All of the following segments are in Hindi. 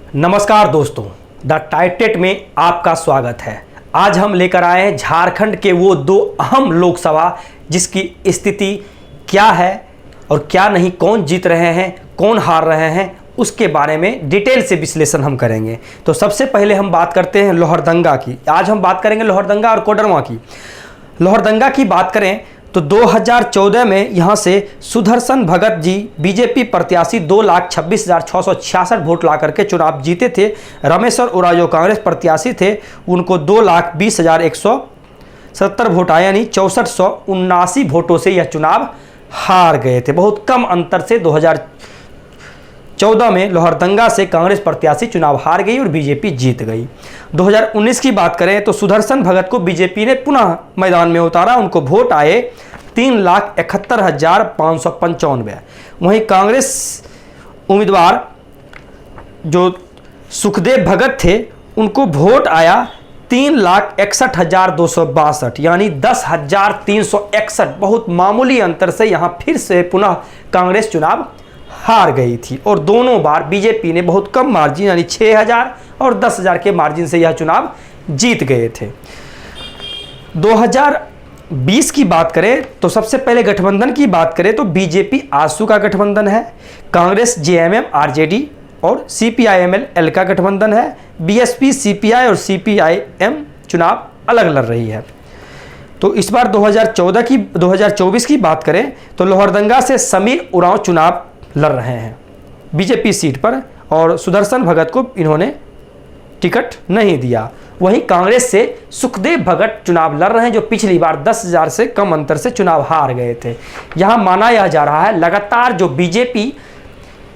नमस्कार दोस्तों, द टाइटेट में आपका स्वागत है। आज हम लेकर आए हैं झारखंड के वो दो अहम लोकसभा जिसकी स्थिति क्या है और क्या नहीं, कौन जीत रहे हैं, कौन हार रहे हैं, उसके बारे में डिटेल से विश्लेषण हम करेंगे। तो सबसे पहले हम बात करते हैं लोहरदंगा की। आज हम बात करेंगे लोहरदंगा और कोडरमा की। लोहरदंगा की बात करें तो 2014 में यहाँ से सुदर्शन भगत जी बीजेपी प्रत्याशी 2,26,666 वोट ला करके चुनाव जीते थे। रमेश्वर उरांव जो कांग्रेस प्रत्याशी थे उनको 2,20,170 वोट आए, यानी 6479 वोटों से यह चुनाव हार गए थे। बहुत कम अंतर से 2014 में लोहरदंगा से कांग्रेस प्रत्याशी चुनाव हार गई और बीजेपी जीत गई। 2019 की बात करें तो सुदर्शन भगत को बीजेपी ने पुनः मैदान में उतारा। उनको वोट आए 3,71,595। वहीं कांग्रेस उम्मीदवार जो सुखदेव भगत थे उनको वोट आया 3,61,262, यानी 10,361। बहुत मामूली अंतर से यहां फिर से पुनः कांग्रेस चुनाव हार गई थी और दोनों बार बीजेपी ने बहुत कम मार्जिन यानी 6,000 और 10,000 के मार्जिन से यह चुनाव जीत गए थे। 2020 की बात करें तो सबसे पहले गठबंधन की बात करें तो बीजेपी आजसू का गठबंधन है, कांग्रेस जेएमएम आरजेडी और सीपीआईएमएल का गठबंधन है। बीएसपी सीपीआई और सीपीआईएम चुनाव अलग लड़ रही है। तो इस बार 2024 की बात करें तो लोहरदंगा से समीर उरांव चुनाव लड़ रहे हैं बीजेपी सीट पर और सुदर्शन भगत को इन्होंने टिकट नहीं दिया। वहीं कांग्रेस से सुखदेव भगत चुनाव लड़ रहे हैं जो पिछली बार 10,000 से कम अंतर से चुनाव हार गए थे। यहां माना यह जा रहा है लगातार जो बीजेपी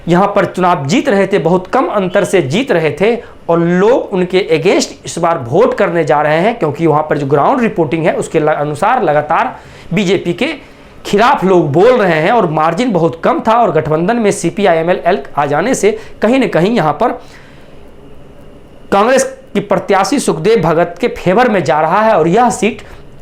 यहां पर चुनाव जीत रहे थे, बहुत कम अंतर से जीत रहे थे और लोग उनके अगेंस्ट इस बार वोट करने जा रहे हैं, क्योंकि वहां पर जो ग्राउंड रिपोर्टिंग है उसके अनुसार लगातार बीजेपी के खिलाफ लोग बोल रहे हैं और मार्जिन बहुत कम था और गठबंधन में सीपीआईएमएल आ जाने से कहीं न कहीं यहां पर कांग्रेस की प्रत्याशी सुखदेव भगत के फेवर में जा रहा है और यह सीट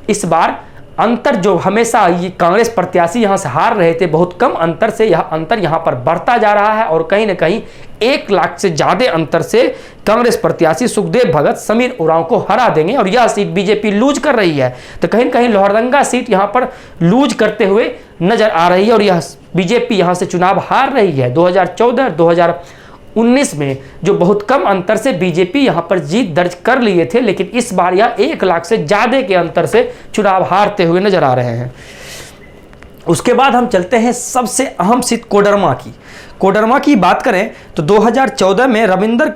इस बार अंतर जो हमेशा ये कांग्रेस प्रत्याशी यहां से हार रहे थे, बहुत कम अंतर से यह अंतर यहां पर बढ़ता जा रहा है और कहीं न कहीं 1 लाख से ज़्यादा अंतर से कांग्रेस प्रत्याशी सुखदेव भगत समीर उरांव को हरा देंगे और यह सीट बीजेपी लूज कर रही है। तो कहीं न कहीं लोहरदंगा सीट यहां पर लूज करते हुए नजर आ रही है और यह बीजेपी यहां से चुनाव हार रही है। 2014-2019 में जो बहुत कम अंतर से बीजेपी यहां पर जीत दर्ज कर लिए थे, लेकिन इस बार यह 1 लाख से ज़्यादा के अंतर से चुनाव हारते हुए नजर आ रहे हैं। उसके बाद हम चलते हैं सबसे अहम सीट कोडरमा की। कोडरमा की बात करें तो 2014 में रविंदर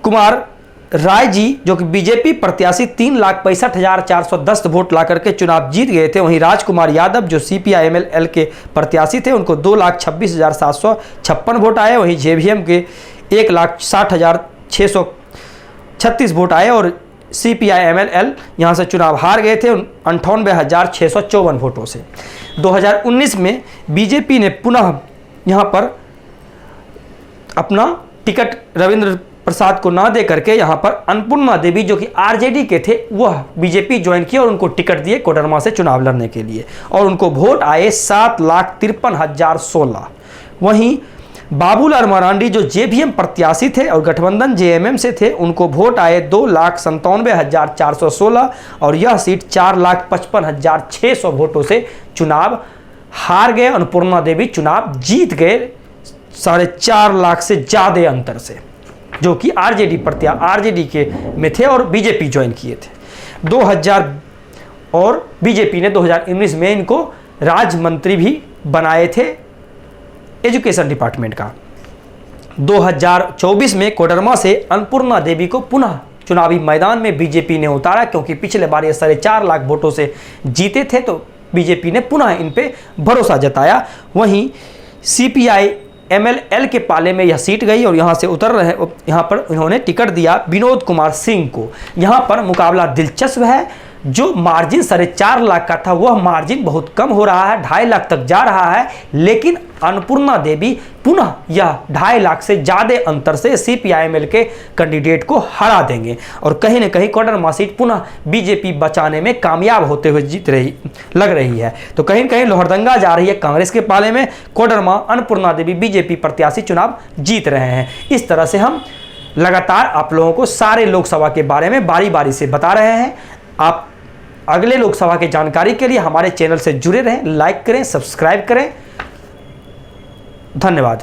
कुमार राय जी जो कि बीजेपी प्रत्याशी 3,65,410 वोट ला करके चुनाव जीत गए थे। वहीं राजकुमार यादव जो सीपीआईएमएल के प्रत्याशी थे उनको 2,26,756 वोट आए। वहीं जेवीएम के 1,60,636 वोट आए और सीपीआईएमएल यहां से चुनाव हार गए थे 98,654 वोटों से। 2019 में बीजेपी ने पुनः यहां पर अपना टिकट रविंद्र प्रसाद को ना दे करके यहां पर अन्नपूर्णा देवी जो कि आरजेडी के थे वह बीजेपी ज्वाइन किए और उनको टिकट दिए कोडरमा से चुनाव लड़ने के लिए और उनको वोट आए 7,53,016। वहीं बाबूलाल मरांडी जो जेवीएम प्रत्याशी थे और गठबंधन जेएमएम से थे उनको वोट आए 2,97,416 और यह सीट 4,55,600 वोटों से चुनाव हार गए। अन्नपूर्णा देवी चुनाव जीत गए 4.5 लाख से ज़्यादा अंतर से, जो कि आरजेडी के में थे और बीजेपी ज्वाइन किए थे 2000 और बीजेपी ने 2019 में इनको राज्य मंत्री भी बनाए थे एजुकेशन डिपार्टमेंट का। 2024 में कोडरमा से अन्नपूर्णा देवी को पुनः चुनावी मैदान में बीजेपी ने उतारा, क्योंकि पिछले बार ये 4.5 लाख वोटों से जीते थे तो बीजेपी ने पुनः इन पे भरोसा जताया। वहीं सीपीआईएमएल के पाले में यह सीट गई और यहां से उतर रहे, यहां पर इन्होंने टिकट दिया विनोद कुमार सिंह को। यहां पर मुकाबला दिलचस्प है। जो मार्जिन 4.5 लाख का था वह मार्जिन बहुत कम हो रहा है, 2.5 लाख तक जा रहा है। लेकिन अन्नपूर्णा देवी पुनः यह 2.5 लाख से ज़्यादा अंतर से CPIML के कैंडिडेट को हरा देंगे और कहीं ना कहीं कोडरमा सीट पुनः बीजेपी बचाने में कामयाब होते हुए लग रही है। तो कहीं ना कहीं लोहरदंगा जा रही है कांग्रेस के पाले में, कोडरमा अन्नपूर्णा देवी बीजेपी प्रत्याशी चुनाव जीत रहे हैं। इस तरह से हम लगातार आप लोगों को सारे लोकसभा के बारे में बारी बारी से बता रहे हैं। आप अगले लोकसभा की जानकारी के लिए हमारे चैनल से जुड़े रहें, लाइक करें, सब्सक्राइब करें। धन्यवाद।